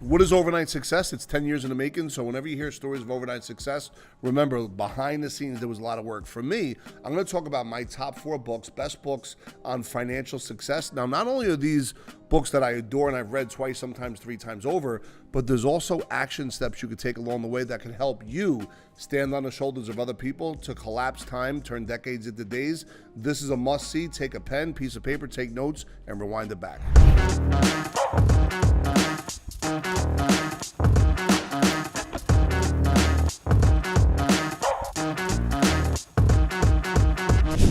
What is overnight success? It's 10 years in the making. So whenever you hear stories of overnight success, remember, behind the scenes, there was a lot of work. For me, I'm going to talk about my top 4 books, best books on financial success. Now, not only are these books that I adore and I've read twice, sometimes 3 times over, but there's also action steps you could take along the way that can help you stand on the shoulders of other people to collapse time, turn decades into days. This is a must-see. Take a pen, piece of paper, take notes, and rewind it back.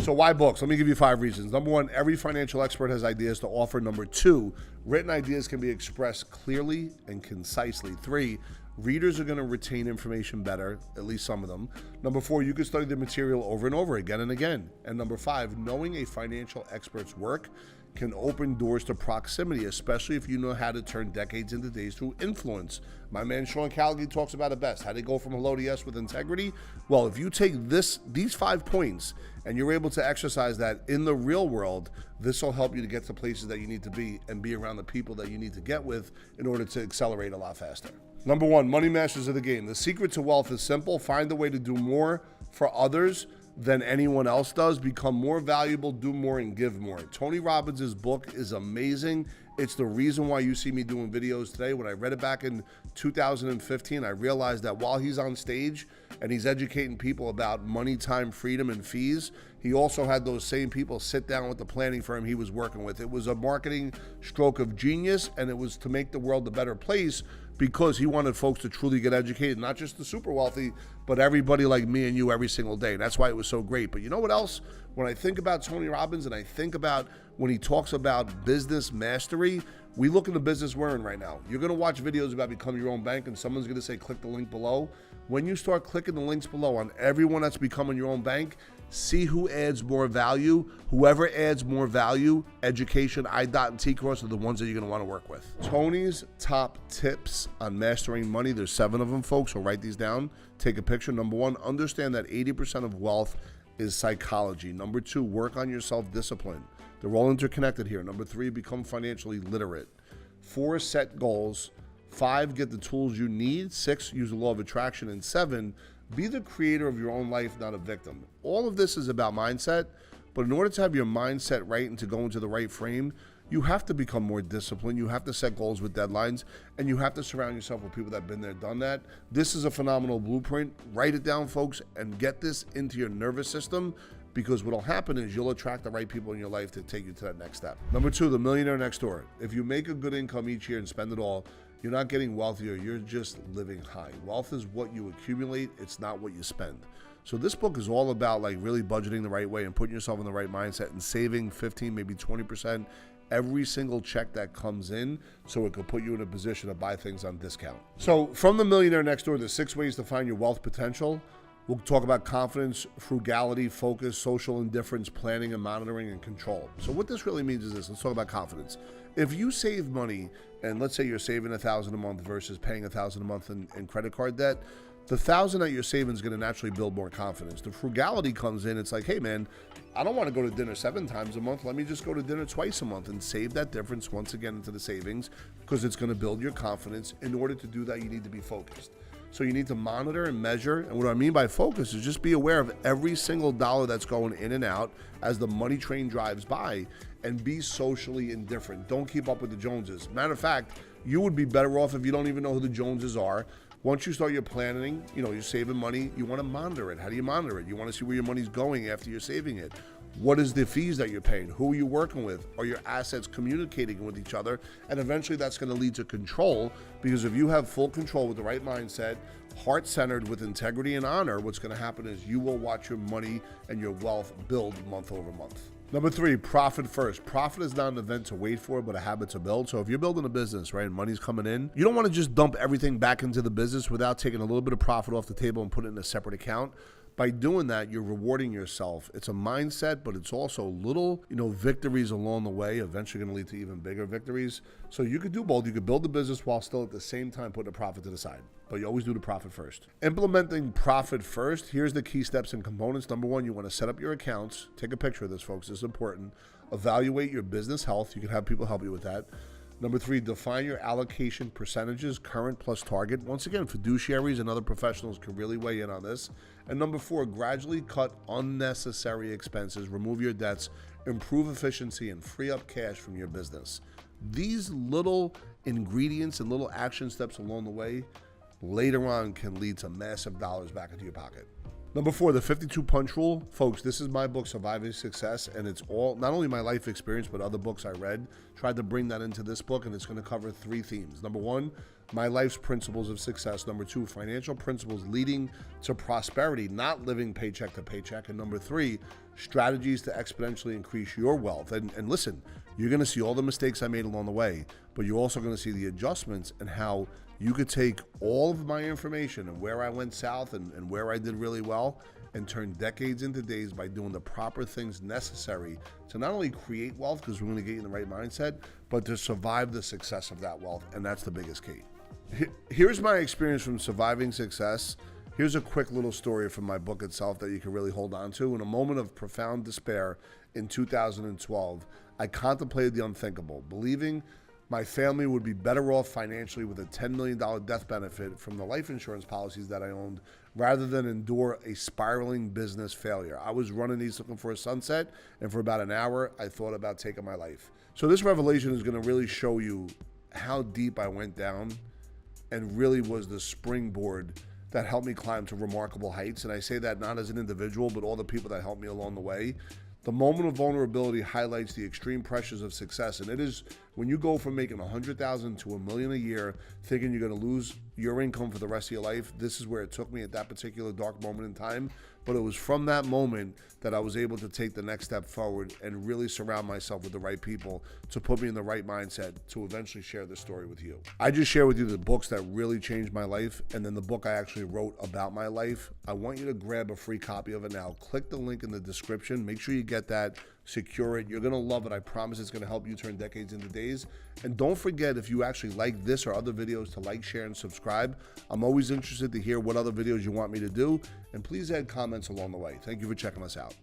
So why books? Let me give you 5 reasons. Number 1, every financial expert has ideas to offer. Number 2, written ideas can be expressed clearly and concisely. 3, readers are going to retain information better, at least some of them. Number 4, you can study the material over and over again and again. And number 5, knowing a financial expert's work can open doors to proximity, especially if you know how to turn decades into days through influence. My man Sean Callaghan talks about it best. How to go from hello to yes with integrity. Well, if you take these 5 points and you're able to exercise that in the real world, this will help you to get to places that you need to be and be around the people that you need to get with in order to accelerate a lot faster. Number 1, money masters of the game. The secret to wealth is simple. Find a way to do more for others than anyone else does. Become more valuable, do more, and give more. Tony Robbins' book is amazing. It's the reason why you see me doing videos today. When I read it back in 2015, I realized that while he's on stage and he's educating people about money, time, freedom, and fees, he also had those same people sit down with the planning firm he was working with. It was a marketing stroke of genius, and it was to make the world a better place because he wanted folks to truly get educated, not just the super wealthy, but everybody like me and you every single day. And that's why it was so great. But you know what else? When I think about Tony Robbins and I think about when he talks about business mastery, we look at the business we're in right now. You're going to watch videos about becoming your own bank, and someone's going to say, click the link below. When you start clicking the links below on everyone that's becoming your own bank, see who adds more value. Whoever adds more value, education, I-Dot, and T-Cross are the ones that you're going to want to work with. Tony's top tips on mastering money, there's 7 of them, folks, so write these down. Take a picture. Number 1, understand that 80% of wealth is psychology. Number 2, work on your self-discipline. They're all interconnected here. Number 3, become financially literate. 4, set goals. 5, get the tools you need. 6, use the law of attraction. And 7, be the creator of your own life, not a victim. All of this is about mindset, but in order to have your mindset right and to go into the right frame, you have to become more disciplined. You have to set goals with deadlines, and you have to surround yourself with people that have been there, done that. This is a phenomenal blueprint. Write it down, folks, and get this into your nervous system, because what will happen is you'll attract the right people in your life to take you to that next step. Number 2, the millionaire next door. If you make a good income each year and spend it all, you're not getting wealthier, you're just living high. Wealth is what you accumulate, it's not what you spend. So this book is all about like really budgeting the right way and putting yourself in the right mindset and saving 15, maybe 20% every single check that comes in, so it could put you in a position to buy things on discount. So from the millionaire next door, there's 6 ways to find your wealth potential. We'll talk about confidence, frugality, focus, social indifference, planning and monitoring, and control. So what this really means is this. Let's talk about confidence. If you save money, and let's say you're saving $1,000 a month versus paying $1,000 a month in credit card debt, the $1,000 that you're saving is going to naturally build more confidence. The frugality comes in. It's like, hey man, I don't want to go to dinner 7 times a month. Let me just go to dinner twice a month and save that difference once again into the savings, because it's going to build your confidence. In order to do that, you need to be focused. So you need to monitor and measure. And what I mean by focus is just be aware of every single dollar that's going in and out as the money train drives by, and be socially indifferent. Don't keep up with the Joneses. Matter of fact, you would be better off if you don't even know who the Joneses are. Once you start your planning, you're saving money, you want to monitor it. How do you monitor it? You want to see where your money's going after you're saving it. What is the fees that you're paying? Who are you working with? Are your assets communicating with each other? And eventually that's going to lead to control, because if you have full control with the right mindset, heart-centered with integrity and honor, what's going to happen is you will watch your money and your wealth build month over month. Number 3, profit first. Profit is not an event to wait for, but a habit to build. So if you're building a business, right, and money's coming in, you don't want to just dump everything back into the business without taking a little bit of profit off the table and put it in a separate account. By doing that, you're rewarding yourself. It's a mindset, but it's also little, victories along the way, eventually going to lead to even bigger victories. So you could do both. You could build the business while still at the same time putting a profit to the side, but you always do the profit first. Implementing profit first, here's the key steps and components. Number 1, you want to set up your accounts. Take a picture of this, folks. This is important. Evaluate your business health. You can have people help you with that. Number 3, define your allocation percentages, current plus target. Once again, fiduciaries and other professionals can really weigh in on this. And number 4, gradually cut unnecessary expenses, remove your debts, improve efficiency, and free up cash from your business. These little ingredients and little action steps along the way later on can lead to massive dollars back into your pocket. Number 4, the 52 punch rule. Folks, this is my book, Surviving Success, and it's all, not only my life experience, but other books I read. Tried to bring that into this book, and it's going to cover 3 themes. Number 1, my life's principles of success. Number 2, financial principles leading to prosperity, not living paycheck to paycheck. And number 3, strategies to exponentially increase your wealth. And listen, you're going to see all the mistakes I made along the way, but you're also going to see the adjustments and how you could take all of my information and where I went south and where I did really well and turn decades into days by doing the proper things necessary to not only create wealth, because we're going to get you in the right mindset, but to survive the success of that wealth. And that's the biggest key. Here's my experience from Surviving Success. Here's a quick little story from my book itself that you can really hold on to. In a moment of profound despair in 2012, I contemplated the unthinkable, believing my family would be better off financially with a $10 million death benefit from the life insurance policies that I owned rather than endure a spiraling business failure. I was running these looking for a sunset, and for about an hour, I thought about taking my life. So this revelation is going to really show you how deep I went down and really was the springboard that helped me climb to remarkable heights. And I say that not as an individual, but all the people that helped me along the way. The moment of vulnerability highlights the extreme pressures of success. And it is when you go from making $100,000 to $1 million a year, thinking you're going to lose your income for the rest of your life. This is where it took me at that particular dark moment in time. But it was from that moment that I was able to take the next step forward and really surround myself with the right people to put me in the right mindset to eventually share this story with you. I just share with you the books that really changed my life, and then the book I actually wrote about my life. I want you to grab a free copy of it now. Click the link in the description. Make sure you get that. Secure it. You're going to love it. I promise it's going to help you turn decades into days. And don't forget, if you actually like this or other videos, to like, share, and subscribe. I'm always interested to hear what other videos you want me to do. And please add comments along the way. Thank you for checking us out.